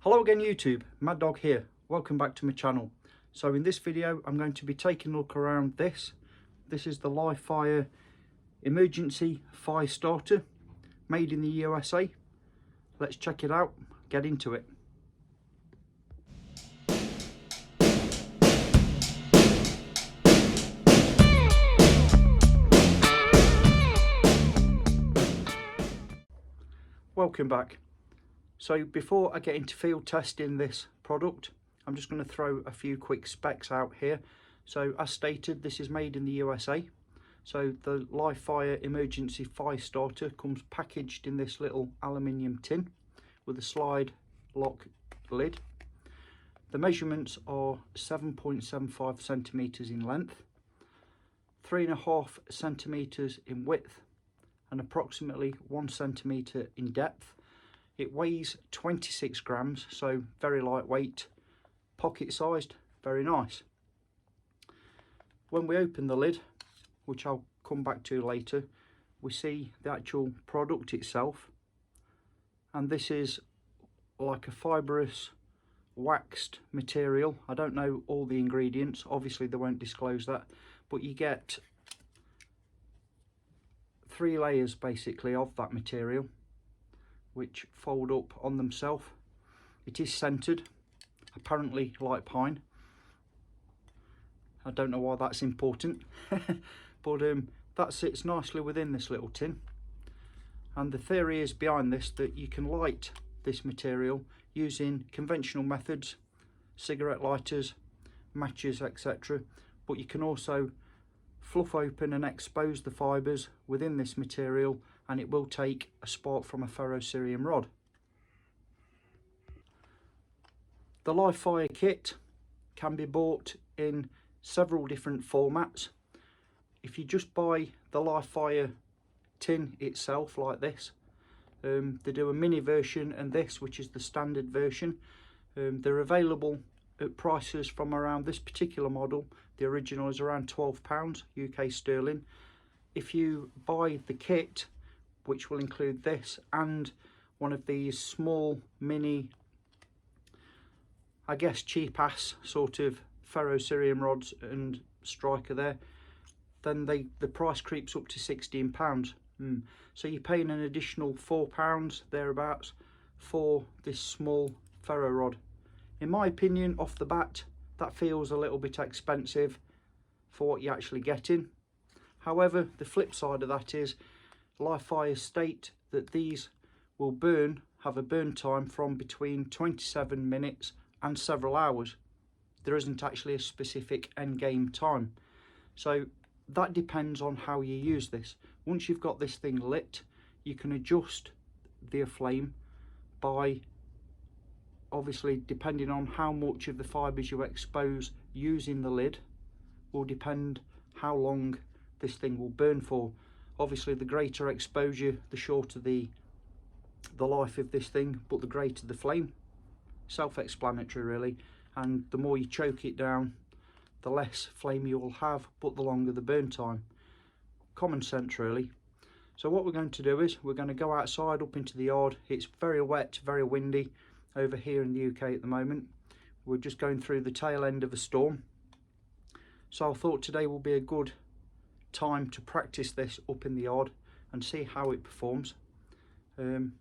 Hello again YouTube, Mad Dog here. Welcome back to my channel. So in this video I'm going to be taking a look around this. This is the Live Fire emergency fire starter, made in the USA. Let's check it out, get into it. Welcome back. So before I get into field testing this product, I'm just going to throw a few quick specs out here. So as stated, this is made in the USA. So the Live Fire emergency fire starter comes packaged in this little aluminium tin with a slide lock lid. The measurements are 7.75 centimeters in length, 3.5 centimeters in width, and approximately 1 centimeter in depth. It weighs 26 grams, so very lightweight, pocket sized, very nice. When we open the lid, which I'll come back to later, we see the actual product itself, and this is like a fibrous waxed material. I don't know all the ingredients, obviously they won't disclose that, but you get 3 layers basically of that material, which fold up on themselves. It is scented, apparently like pine. I don't know why that's important, but that sits nicely within this little tin. And the theory is behind this that you can light this material using conventional methods, cigarette lighters, matches, etc. But you can also fluff open and expose the fibres within this material, and it will take a spark from a ferrocerium rod. The Live Fire kit can be bought in several different formats. If you just buy the Live Fire tin itself like this, they do a mini version and this, which is the standard version. They're available at prices from around this particular model. The original is around £12 UK sterling. If you buy the kit, which will include this and one of these small mini, I guess cheap ass sort of ferrocerium rods and striker there, then the price creeps up to £16. So you're paying an additional £4 thereabouts for this small ferro rod. In my opinion, off the bat, that feels a little bit expensive for what you're actually getting. However, the flip side of that is Live Fire state that these will have a burn time from between 27 minutes and several hours. There isn't actually a specific end game time. So that depends on how you use this. Once you've got this thing lit, you can adjust the flame by, obviously depending on how much of the fibres you expose using the lid will depend how long this thing will burn for. Obviously the greater exposure, the shorter the life of this thing, but the greater the flame. Self-explanatory really, and the more you choke it down, the less flame you will have, but the longer the burn time. Common sense really. So what we're going to do is we're going to go outside up into the yard. It's very wet, very windy over here in the UK at the moment. We're just going through the tail end of a storm. So I thought today will be a good time to practice this up in the yard and see how it performs in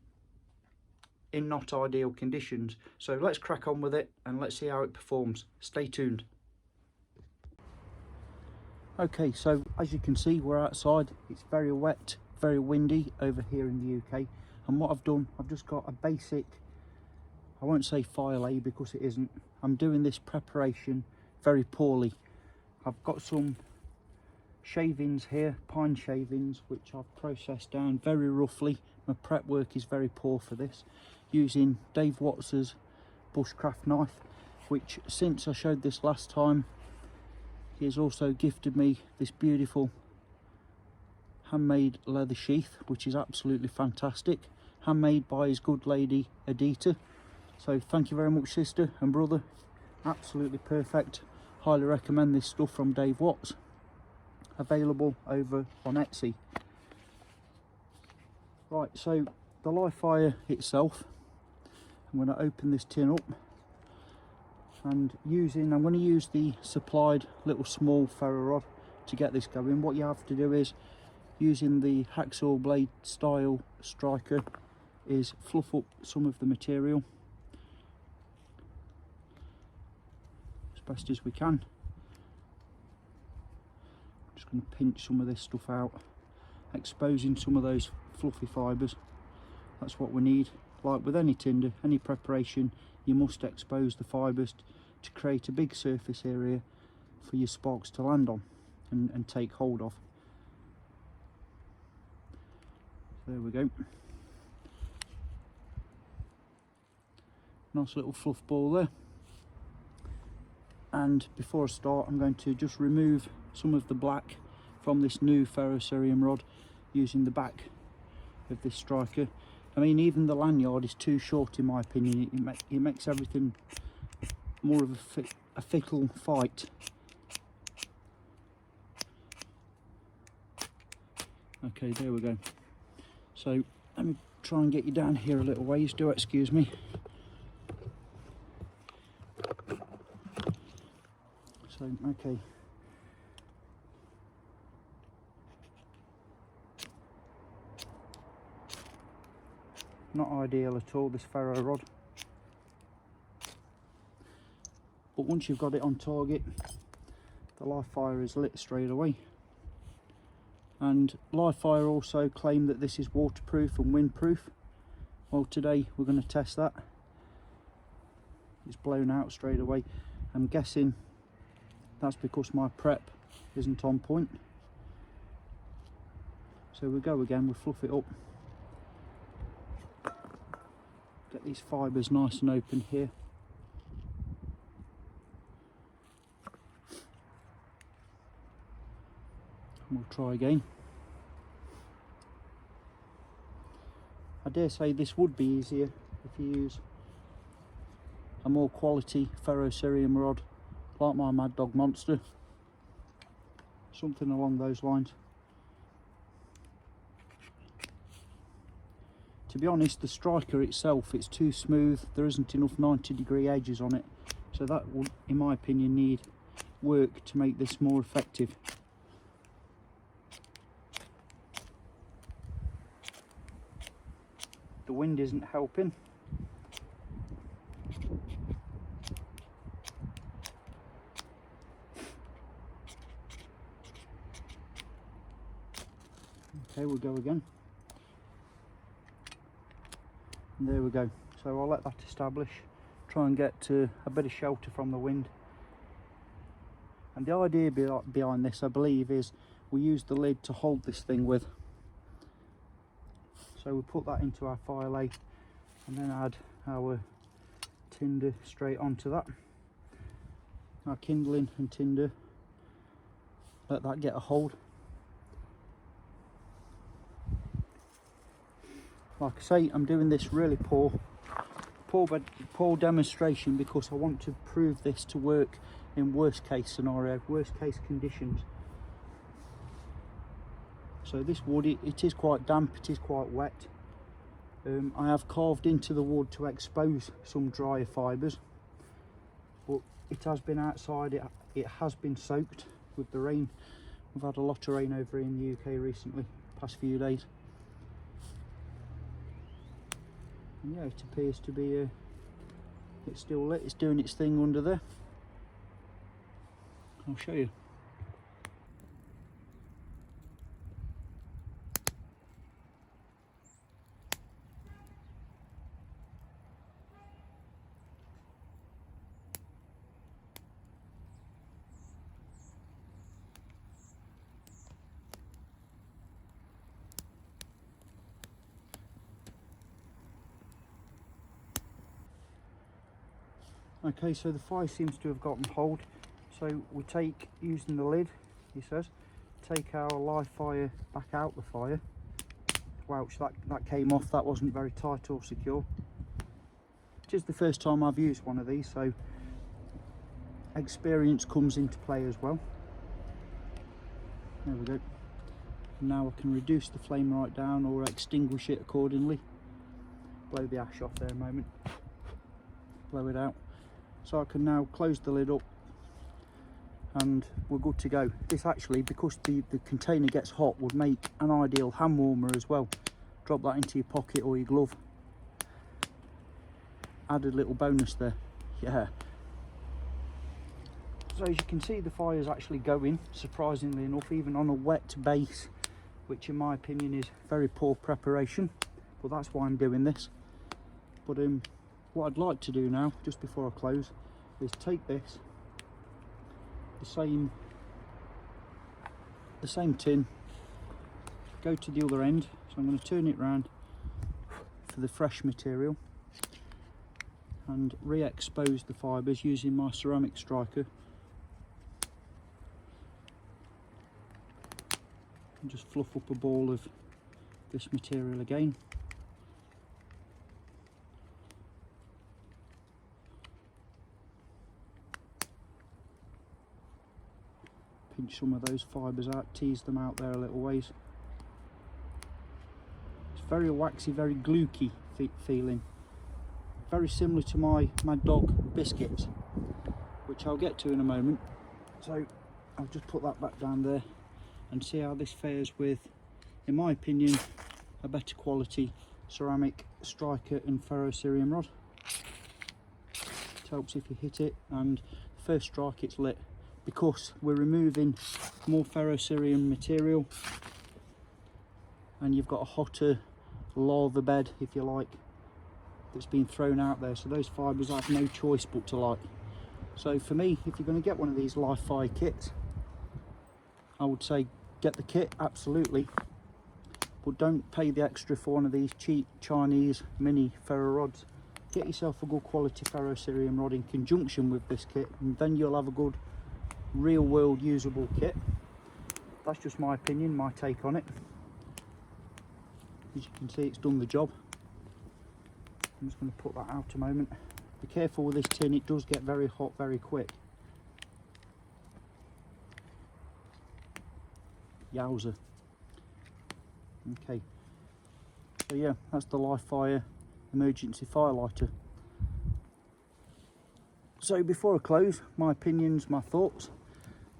not ideal conditions. So let's crack on with it and let's see how it performs. Stay tuned. Okay, so as you can see, we're outside. It's very wet, very windy over here in the UK, and what I've done, I've just got a basic, I won't say fire lay because it isn't. I'm doing this preparation very poorly. I've got some shavings here, pine shavings, which I've processed down very roughly. My prep work is very poor for this, using Dave Watts's bushcraft knife, which since I showed this last time, he has also gifted me this beautiful handmade leather sheath, which is absolutely fantastic, handmade by his good lady Adita. So thank you very much, sister and brother, absolutely perfect. Highly recommend this stuff from Dave Watts, available over on Etsy. Right, so the Live Fire itself, I'm going to open this tin up, and I'm going to use the supplied little small ferro rod to get this going. What you have to do is, using the hacksaw blade style striker, is fluff up some of the material as best as we can. Just going to pinch some of this stuff out, exposing some of those fluffy fibres. That's what we need. Like with any tinder, any preparation, you must expose the fibres to create a big surface area for your sparks to land on and take hold of. There we go. Nice little fluff ball there. And before I start, I'm going to just remove some of the black from this new ferrocerium rod using the back of this striker. I mean, even the lanyard is too short in my opinion. It makes everything more of a fickle fight. Okay, there we go. So let me try and get you down here a little ways. Do excuse me. So, okay. Not ideal at all, this ferro rod. But once you've got it on target, the live fire is lit straight away. And live fire also claim that this is waterproof and windproof. Well, today we're going to test that. It's blown out straight away. I'm guessing that's because my prep isn't on point. So we go again, we'll fluff it up. Get these fibres nice and open here. And we'll try again. I dare say this would be easier if you use a more quality ferrocerium rod like my Mad Dog Monster. Something along those lines. To be honest, the striker itself, it's too smooth. There isn't enough 90-degree edges on it. So that would, in my opinion, need work to make this more effective. The wind isn't helping. Okay, we'll go again. And there we go. So I'll let that establish, try and get a bit of shelter from the wind. And the idea behind this, I believe, is we use the lid to hold this thing with. So we put that into our fire lay and then add our tinder straight onto that. Our kindling and tinder, let that get a hold. Like I say, I'm doing this really poor demonstration because I want to prove this to work in worst case scenario, worst case conditions. So this wood, it is quite damp, it is quite wet. I have carved into the wood to expose some drier fibres, but it has been outside, it has been soaked with the rain. We've had a lot of rain over in the UK recently, past few days. And yeah, it appears to be, it's still lit, it's doing its thing under there. I'll show you. Okay, so the fire seems to have gotten hold. So we take, using the lid, he says, take our live fire back out the fire. Ouch, that came off, that wasn't very tight or secure. It is the first time I've used one of these, so experience comes into play as well. There we go. Now I can reduce the flame right down or extinguish it accordingly. Blow the ash off there a moment. blow it out. So I can now close the lid up and we're good to go. This actually, because the container gets hot, would make an ideal hand warmer as well. Drop that into your pocket or your glove. Added little bonus there, yeah. So as you can see, the fire's actually going, surprisingly enough, even on a wet base, which in my opinion is very poor preparation, but that's why I'm doing this. But what I'd like to do now, just before I close, is take this, the same tin, go to the other end. So I'm going to turn it round for the fresh material and re-expose the fibres using my ceramic striker, and just fluff up a ball of this material again. Pinch some of those fibres out, tease them out there a little ways. It's very waxy, very gluey feeling. Very similar to my Mad Dog biscuits, which I'll get to in a moment. So I'll just put that back down there and see how this fares with, in my opinion, a better quality ceramic striker and ferrocerium rod. It helps if you hit it, and first strike it's lit. Because we're removing more ferrocerium material and you've got a hotter lava bed, if you like, that's been thrown out there, so those fibres have no choice but to light. So for me, if you're going to get one of these live fire kits, I would say get the kit, absolutely, but don't pay the extra for one of these cheap Chinese mini ferro rods. Get yourself a good quality ferrocerium rod in conjunction with this kit, and then you'll have a good real world usable kit. That's just my opinion, my take on it. As you can see, it's done the job. I'm just going to put that out a moment. Be careful with this tin, it does get very hot very quick. Yowza. Okay, so yeah, that's the live fire emergency fire lighter. So before I close, my opinions, my thoughts.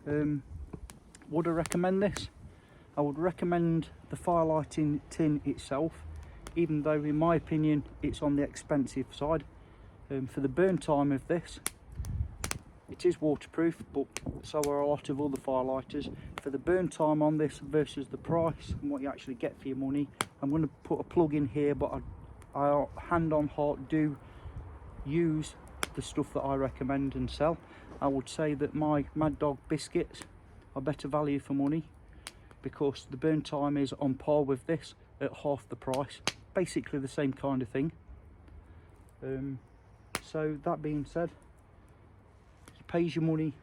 Would I recommend this? I would recommend the fire lighting tin itself, even though in my opinion it's on the expensive side. For the burn time of this, it is waterproof, but so are a lot of other fire lighters. For the burn time on this versus the price and what you actually get for your money, I'm going to put a plug in here, but I hand on heart do use the stuff that I recommend and sell. I would say that my Mad Dog biscuits are better value for money because the burn time is on par with this at half the price, basically the same kind of thing. So that being said, you pays your money,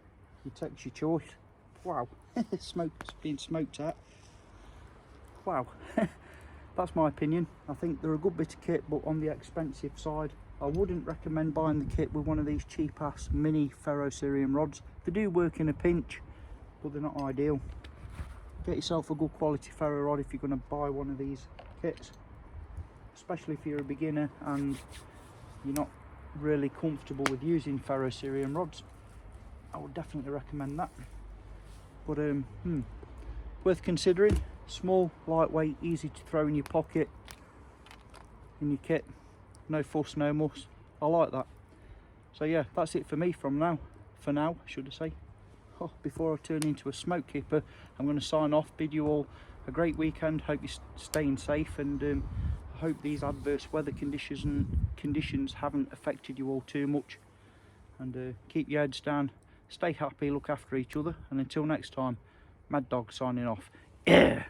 you takes your choice. Wow, it's being smoked at. Wow. That's my opinion. I think they're a good bit of kit, but on the expensive side. I wouldn't recommend buying the kit with one of these cheap ass mini ferrocerium rods. They do work in a pinch, but they're not ideal. Get yourself a good quality ferro rod if you're going to buy one of these kits, especially if you're a beginner and you're not really comfortable with using ferrocerium rods. I would definitely recommend that. But worth considering. Small, lightweight, easy to throw in your pocket, in your kit. No fuss, no muss. I like that. So yeah, that's it for me for now, should I say. Oh, before I turn into a smoke keeper, I'm going to sign off. Bid you all a great weekend. Hope you're staying safe, and I hope these adverse weather conditions haven't affected you all too much. And keep your heads down, stay happy, look after each other, and until next time, Mad Dog signing off. Yeah.